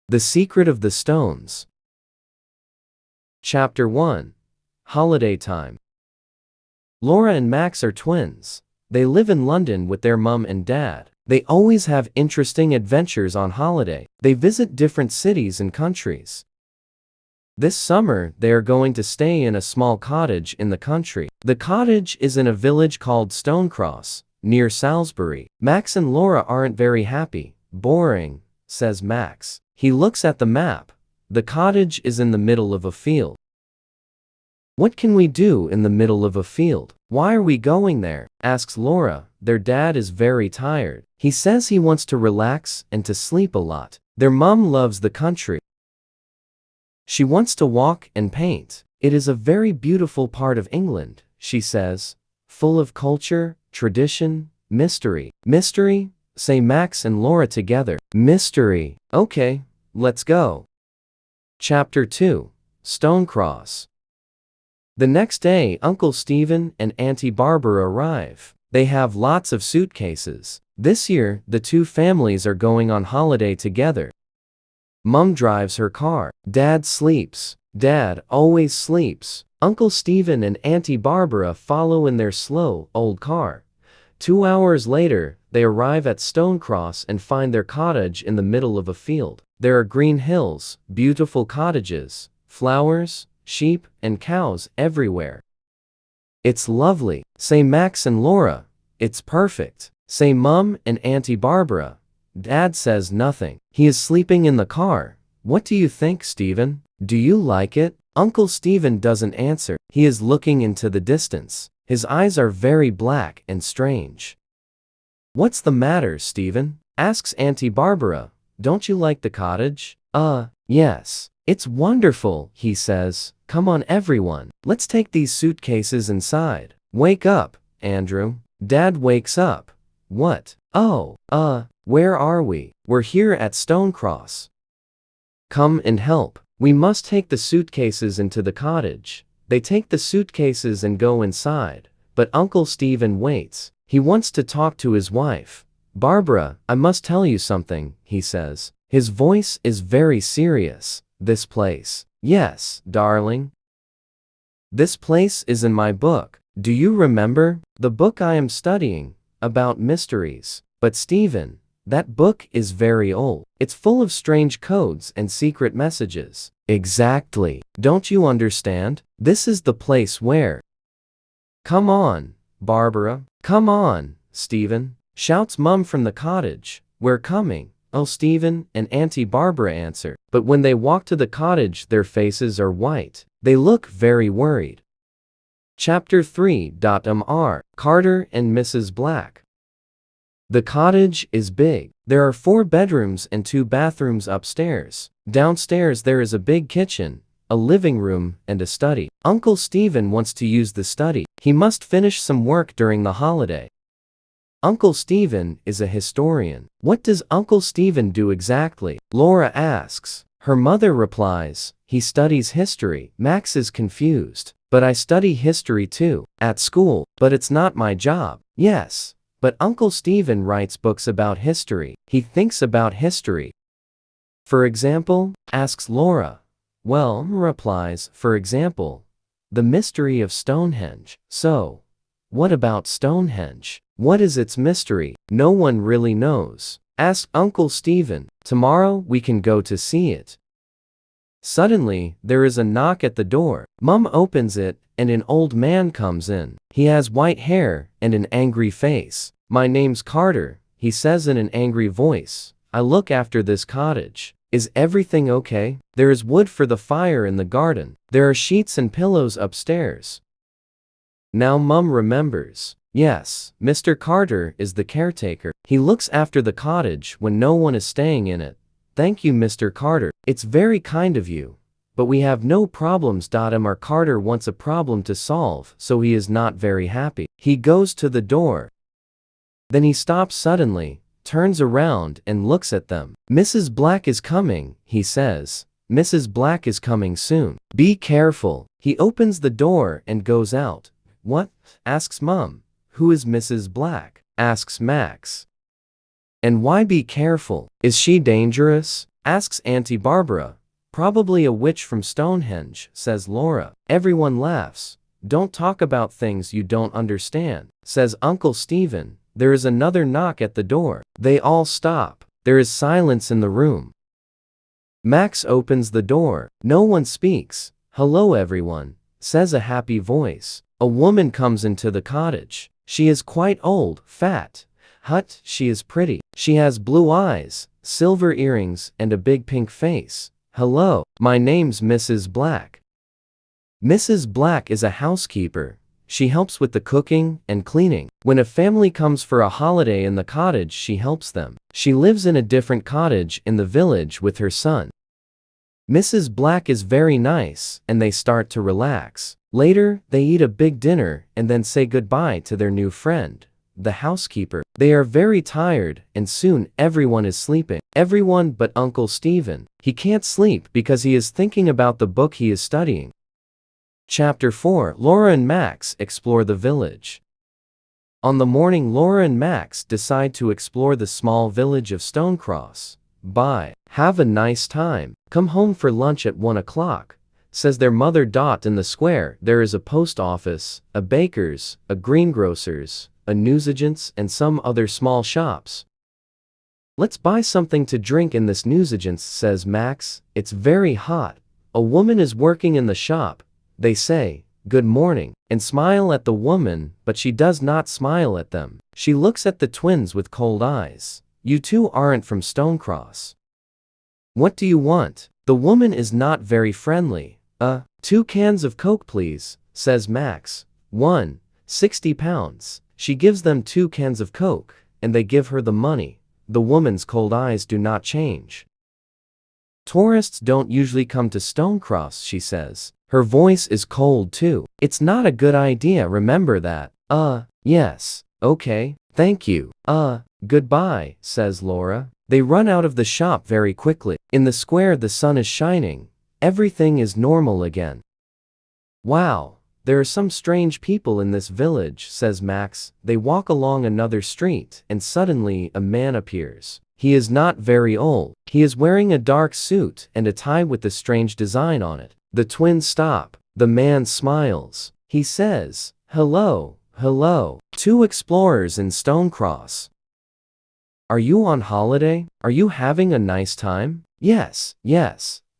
The Secret of the Stones. Chapter 1. Holiday Time. Laura and Max are twins. They live in London with their mum and dad. They always have interesting adventures on holiday. They visit different cities and countries. This summer, they are going to stay in a small cottage in the country. The cottage is in a village called Stonecross, near Salisbury. Max and Laura aren't very happy. Boring, says Max. He looks at the map. The cottage is in the middle of a field. What can we do in the middle of a field? Why are we going there? Asks Laura. Their dad is very tired. He says he wants to relax and to sleep a lot. Their mum loves the country. She wants to walk and paint. It is a very beautiful part of England, she says, full of culture, tradition, mystery. Mystery? Say Max and Laura together. Mystery. Okay, let's go. Chapter 2. Stonecross. The next day, Uncle Stephen and Auntie Barbara arrive. They have lots of suitcases. This year, the two families are going on holiday together. Mum drives her car. Dad sleeps. Dad always sleeps. Uncle Stephen and Auntie Barbara follow in their slow, old car. 2 hours later, they arrive at Stonecross and find their cottage in the middle of a field. There are green hills, beautiful cottages, flowers, sheep, and cows everywhere. It's lovely, say Max and Laura. It's perfect, say Mum and Auntie Barbara. Dad says nothing. He is sleeping in the car. What do you think, Stephen? Do you like it? Uncle Stephen doesn't answer. He is looking into the distance. His eyes are very black and strange. What's the matter, Stephen? Asks Auntie Barbara. Don't you like the cottage? Yes. It's wonderful, he says. Come on everyone. Let's take these suitcases inside. Wake up, Andrew. Dad wakes up. What? Oh, where are we? We're here at Stonecross. Come and help. We must take the suitcases into the cottage. They take the suitcases and go inside, but Uncle Stephen waits. He wants to talk to his wife. Barbara, I must tell you something, he says. His voice is very serious. This place. Yes, darling. This place is in my book. Do you remember? The book I am studying, about mysteries. But Stephen, that book is very old. It's full of strange codes and secret messages. Exactly. Don't you understand? This is the place where... Come on, Barbara. Come on, Stephen. Shouts Mum from the cottage. We're coming. Oh, Stephen and Auntie Barbara answer. But when they walk to the cottage, their faces are white. They look very worried. Chapter 3. Carter and Mrs. Black. The cottage is big. There are 4 bedrooms and 2 bathrooms upstairs. Downstairs there is a big kitchen, a living room, and a study. Uncle Stephen wants to use the study. He must finish some work during the holiday. Uncle Stephen is a historian. What does Uncle Stephen do exactly? Laura asks. Her mother replies, he studies history. Max is confused. But I study history too, at school, but it's not my job. Yes, but Uncle Stephen writes books about history. He thinks about history. For example, asks Laura. Well, replies, for example, the mystery of Stonehenge. So, what about Stonehenge? What is its mystery? No one really knows. Asked Uncle Stephen. Tomorrow we can go to see it. Suddenly, there is a knock at the door. Mum opens it, and an old man comes in. He has white hair and an angry face. My name's Carter, he says in an angry voice. I look after this cottage. Is everything okay? There is wood for the fire in the garden. There are sheets and pillows upstairs. Now Mum remembers. Yes, Mr. Carter is the caretaker. He looks after the cottage when no one is staying in it. Thank you, Mr. Carter. It's very kind of you. But we have no problems. Our Carter wants a problem to solve, so he is not very happy. He goes to the door. Then he stops suddenly, turns around and looks at them. Mrs. Black is coming, he says. Mrs. Black is coming soon. Be careful. He opens the door and goes out. What? Asks Mum. Who is Mrs. Black? Asks Max. And why be careful? Is she dangerous? asks Auntie Barbara. Probably a witch from Stonehenge, says Laura. Everyone laughs. Don't talk about things you don't understand, says Uncle Stephen. There is another knock at the door. They all stop. There is silence in the room. Max opens the door. No one speaks. Hello everyone, says a happy voice. A woman comes into the cottage. She is quite old, fat. She is pretty. She has blue eyes, silver earrings, and a big pink face. Hello, my name's Mrs. Black. Mrs. Black is a housekeeper. She helps with the cooking and cleaning. When a family comes for a holiday in the cottage, she helps them. She lives in a different cottage in the village with her son. Mrs. Black is very nice, and they start to relax. Later, they eat a big dinner and then say goodbye to their new friend, the housekeeper. They are very tired, and soon everyone is sleeping. Everyone but Uncle Stephen. He can't sleep because he is thinking about the book he is studying. Chapter 4. Laura and Max explore the village. On the morning, Laura and Max decide to explore the small village of Stonecross. Bye. Have a nice time. Come home for lunch at 1 o'clock, says their mother. In the square, there is a post office, a baker's, a greengrocer's, a newsagent's, and some other small shops. Let's buy something to drink in this newsagent's, says Max. It's very hot. A woman is working in the shop. They say, good morning, and smile at the woman, but she does not smile at them. She looks at the twins with cold eyes. You two aren't from Stonecross. What do you want? The woman is not very friendly. 2 cans of Coke please, says Max. 1, 60 pounds. She gives them 2 cans of Coke, and they give her the money. The woman's cold eyes do not change. Tourists don't usually come to Stonecross, she says. Her voice is cold too. It's not a good idea, remember that. Yes. Okay, thank you. Goodbye, says Laura. They run out of the shop very quickly. In the square, the sun is shining. Everything is normal again. Wow, there are some strange people in this village, says Max. They walk along another street, and suddenly a man appears. He is not very old. He is wearing a dark suit and a tie with a strange design on it. The twins stop. The man smiles. He says, hello, hello, 2 explorers in Stonecross. Are you on holiday? Are you having a nice time? Yes,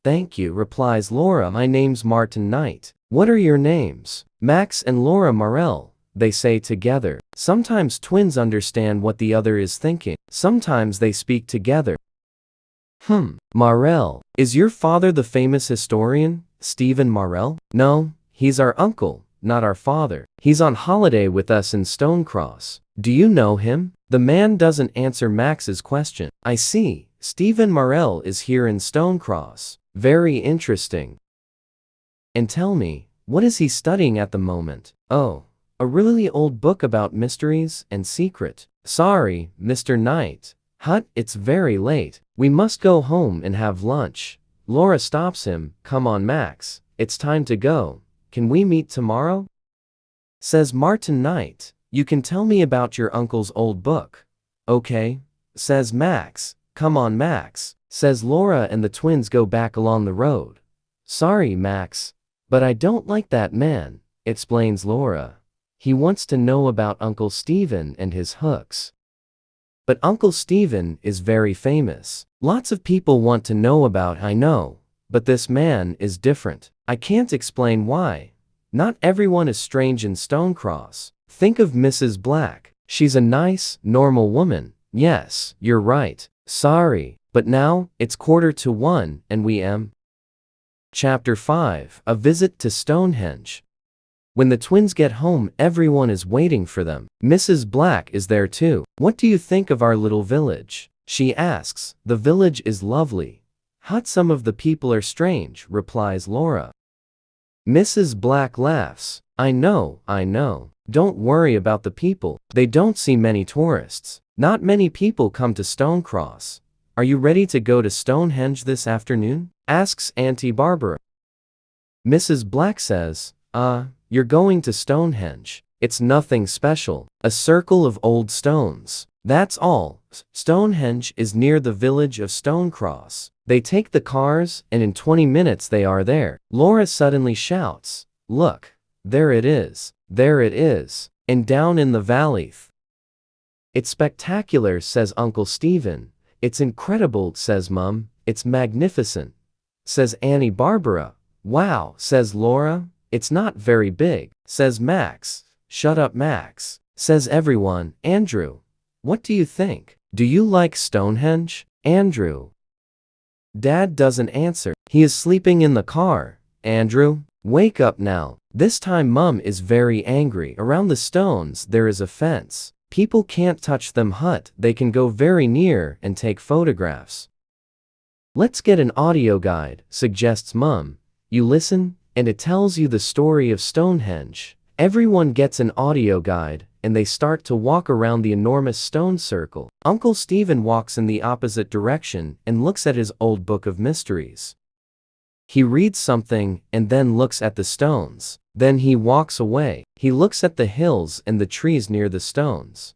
thank you, replies Laura. My name's Martin Knight. What are your names? Max and Laura Morell, they say together. Sometimes twins understand what the other is thinking. Sometimes they speak together. Morell. Is your father the famous historian, Stephen Morell? No, he's our uncle, not our father. He's on holiday with us in Stonecross. Do you know him? The man doesn't answer Max's question. I see, Stephen Morell is here in Stonecross. Very interesting. And tell me, what is he studying at the moment? Oh, a really old book about mysteries and secret. Sorry, Mr. Knight. It's very late. We must go home and have lunch. Laura stops him. Come on, Max. It's time to go. Can we meet tomorrow? Says Martin Knight. You can tell me about your uncle's old book. Okay, says Max. Come on, Max, says Laura, and the twins go back along the road. Sorry, Max, but I don't like that man, explains Laura. He wants to know about Uncle Stephen and his hooks. But Uncle Stephen is very famous. Lots of people want to know about. I know, but this man is different. I can't explain why. Not everyone is strange in Stonecross. Think of Mrs. Black. She's a nice, normal woman. Yes, you're right. Sorry, but now, it's 1:45, and we am. Chapter 5. A Visit to Stonehenge. When the twins get home, everyone is waiting for them. Mrs. Black is there too. What do you think of our little village? She asks. The village is lovely. Some of the people are strange, replies Laura. Mrs. Black laughs. I know. Don't worry about the people. They don't see many tourists. Not many people come to Stonecross. Are you ready to go to Stonehenge this afternoon? Asks Auntie Barbara. Mrs. Black says, you're going to Stonehenge. It's nothing special. A circle of old stones. That's all. Stonehenge is near the village of Stonecross. They take the cars, and in 20 minutes they are there. Laura suddenly shouts, "Look, there it is, and down in the valley." "It's spectacular," says Uncle Stephen. "It's incredible," says Mum. "It's magnificent," says Annie Barbara. "Wow," says Laura. "It's not very big," says Max. "Shut up, Max," says everyone. "Andrew, what do you think? Do you like Stonehenge, Andrew?" Dad doesn't answer. He is sleeping in the car. "Andrew, wake up now." This time Mum is very angry. Around the stones there is a fence. People can't touch them, but they can go very near and take photographs. "Let's get an audio guide," suggests Mum. "You listen, and it tells you the story of Stonehenge." Everyone gets an audio guide, and they start to walk around the enormous stone circle. Uncle Stephen walks in the opposite direction and looks at his old book of mysteries. He reads something and then looks at the stones. Then he walks away. He looks at the hills and the trees near the stones.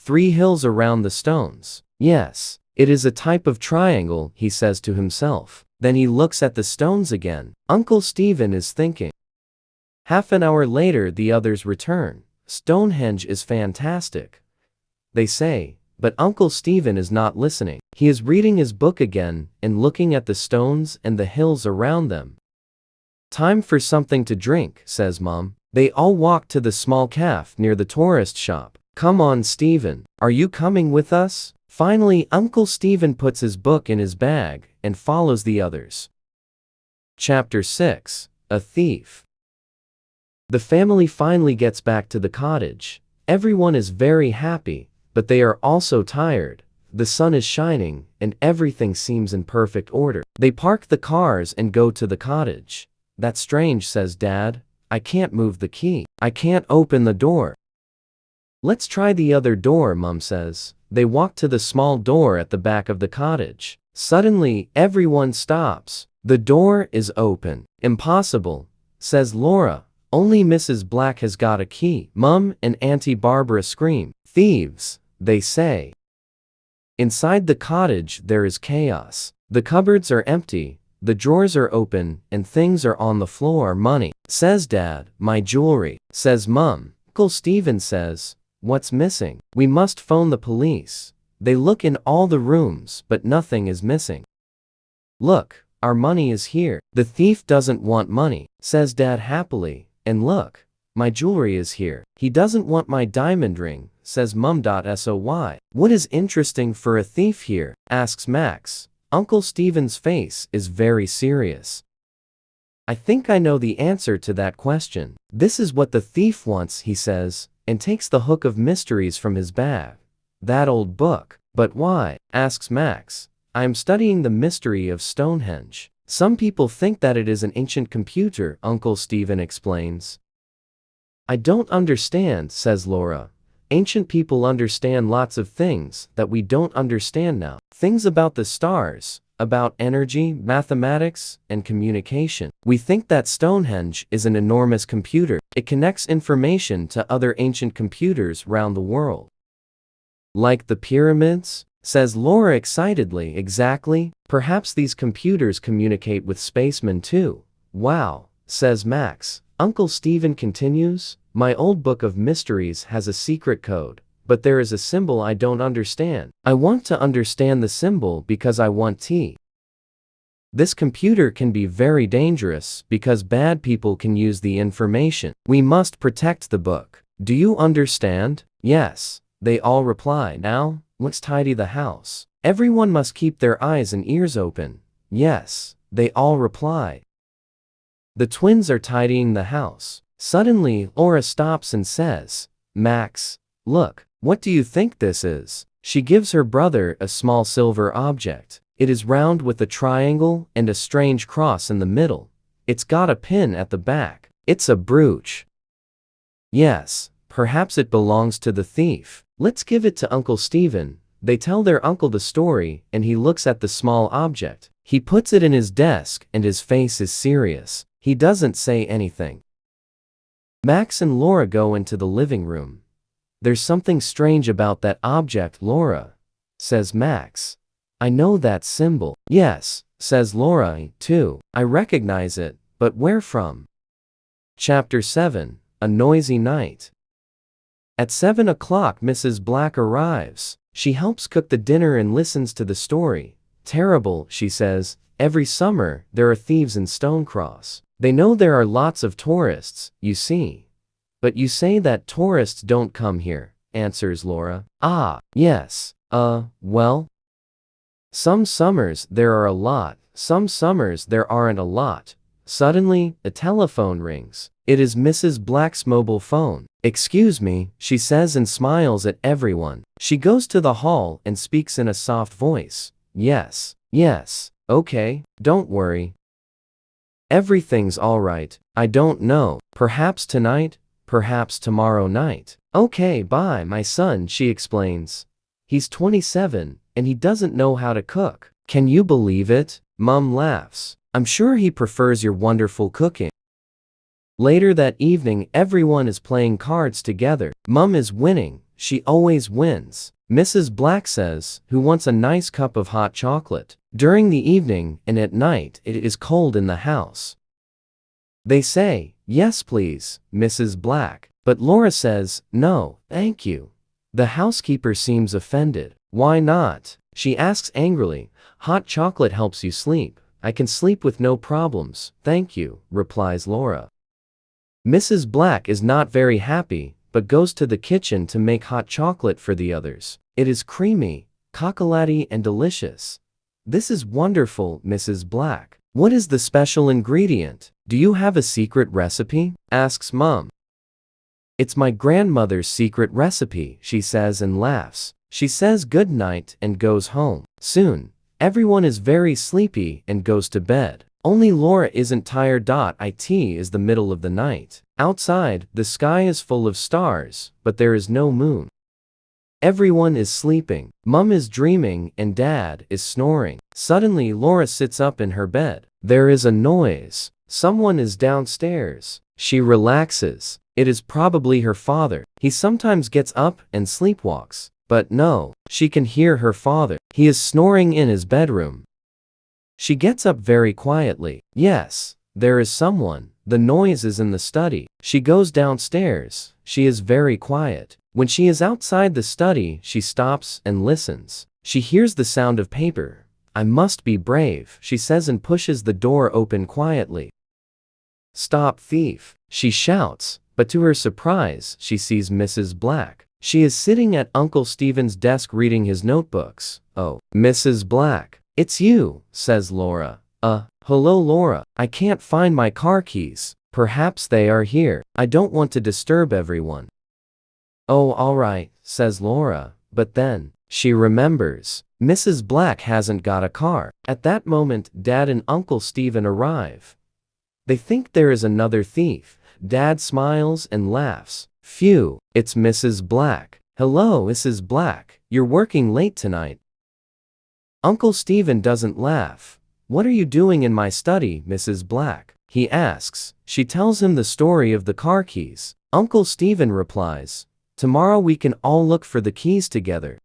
3 hills around the stones. Yes, it is a type of triangle, he says to himself. Then he looks at the stones again. Uncle Stephen is thinking. Half an hour later the others return. "Stonehenge is fantastic," they say, but Uncle Stephen is not listening. He is reading his book again and looking at the stones and the hills around them. "Time for something to drink," says Mom. They all walk to the small cafe near the tourist shop. "Come on, Stephen, are you coming with us?" Finally, Uncle Stephen puts his book in his bag and follows the others. Chapter 6: A Thief. The family finally gets back to the cottage. Everyone is very happy, but they are also tired. The sun is shining, and everything seems in perfect order. They park the cars and go to the cottage. "That's strange," says Dad. "I can't move the key. I can't open the door." "Let's try the other door," Mum says. They walk to the small door at the back of the cottage. Suddenly, everyone stops. The door is open. "Impossible," says Laura. "Only Mrs. Black has got a key." Mum and Auntie Barbara scream. "Thieves," they say. Inside the cottage there is chaos. The cupboards are empty, the drawers are open, and things are on the floor. "Money," says Dad. "My jewelry," says Mum. Uncle Stephen says, "What's missing? We must phone the police." They look in all the rooms, but nothing is missing. "Look, our money is here." "The thief doesn't want money," says Dad happily. "And look, my jewelry is here." "He doesn't want my diamond ring," says Mum. "Soy. What is interesting for a thief here?" asks Max. Uncle Stephen's face is very serious. "I think I know the answer to that question. This is what the thief wants," he says, and takes the Book of Mysteries from his bag. "That old book." "But why?" asks Max. "I am studying the mystery of Stonehenge. Some people think that it is an ancient computer," Uncle Stephen explains. "I don't understand," says Laura. "Ancient people understand lots of things that we don't understand now. Things about the stars, about energy, mathematics, and communication. We think that Stonehenge is an enormous computer. It connects information to other ancient computers around the world." "Like the pyramids?" says Laura excitedly. "Exactly. Perhaps these computers communicate with spacemen too." "Wow," says Max. Uncle Stephen continues, "My old book of mysteries has a secret code, but there is a symbol I don't understand. I want to understand the symbol because I want tea. This computer can be very dangerous because bad people can use the information. We must protect the book. Do you understand?" "Yes," they all reply. "Now, let's tidy the house. Everyone must keep their eyes and ears open." "Yes," they all reply. The twins are tidying the house. Suddenly, Laura stops and says, "Max, look, what do you think this is?" She gives her brother a small silver object. It is round with a triangle and a strange cross in the middle. It's got a pin at the back. "It's a brooch." "Yes, perhaps it belongs to the thief. Let's give it to Uncle Stephen." They tell their uncle the story, and he looks at the small object. He puts it in his desk, and his face is serious. He doesn't say anything. Max and Laura go into the living room. "There's something strange about that object, Laura," says Max. I know that symbol. Yes, says Laura, too. I recognize it, but where from? Chapter 7, A Noisy Night. At 7 o'clock Mrs. Black arrives. She helps cook the dinner and listens to the story. Terrible, she says. Every summer, there are thieves in Stonecross. They know there are lots of tourists, you see. But you say that tourists don't come here, answers Laura. Ah, yes. Well. Some summers there are a lot, some summers there aren't a lot. Suddenly, a telephone rings. It is Mrs. Black's mobile phone. Excuse me, she says and smiles at everyone. She goes to the hall and speaks in a soft voice. Yes, okay, don't worry. Everything's all right. I don't know, perhaps tonight, perhaps tomorrow night. Okay, bye, my son, she explains. He's 27, and he doesn't know how to cook. Can you believe it? Mom laughs. I'm sure he prefers your wonderful cooking. Later that evening, everyone is playing cards together. Mom is winning. She always wins. Mrs. Black says, who wants a nice cup of hot chocolate? During the evening and at night it is cold in the house. They say, yes please, Mrs. Black. But Laura says, no, thank you. The housekeeper seems offended. Why not? She asks angrily. Hot chocolate helps you sleep. I can sleep with no problems, thank you, replies Laura. Mrs. Black is not very happy, but goes to the kitchen to make hot chocolate for the others. It is creamy, chocolatey and delicious. This is wonderful, Mrs. Black. What is the special ingredient? Do you have a secret recipe? Asks Mom. It's my grandmother's secret recipe, she says and laughs. She says good night and goes home. Soon, everyone is very sleepy and goes to bed. Only Laura isn't tired. It is the middle of the night. Outside, the sky is full of stars, but there is no moon. Everyone is sleeping. Mom is dreaming and Dad is snoring. Suddenly Laura sits up in her bed. There is a noise. Someone is downstairs. She relaxes. It is probably her father. He sometimes gets up and sleepwalks. But no, she can hear her father. He is snoring in his bedroom. She gets up very quietly. Yes, there is someone. The noise is in the study. She goes downstairs. She is very quiet. When she is outside the study, she stops and listens. She hears the sound of paper. I must be brave, she says and pushes the door open quietly. Stop, thief, she shouts, but to her surprise, she sees Mrs. Black. She is sitting at Uncle Stephen's desk reading his notebooks. Oh, Mrs. Black. It's you, says Laura. Hello Laura. I can't find my car keys. Perhaps they are here. I don't want to disturb everyone. Oh, all right, says Laura, but then, she remembers. Mrs. Black hasn't got a car. At that moment, Dad and Uncle Stephen arrive. They think there is another thief. Dad smiles and laughs. Phew, it's Mrs. Black. Hello, Mrs. Black. You're working late tonight. Uncle Stephen doesn't laugh. What are you doing in my study, Mrs. Black? He asks. She tells him the story of the car keys. Uncle Stephen replies, tomorrow we can all look for the keys together.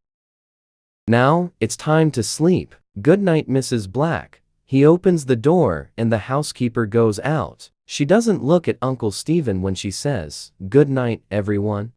Now, it's time to sleep. Good night, Mrs. Black. He opens the door and the housekeeper goes out. She doesn't look at Uncle Stephen when she says, good night, everyone.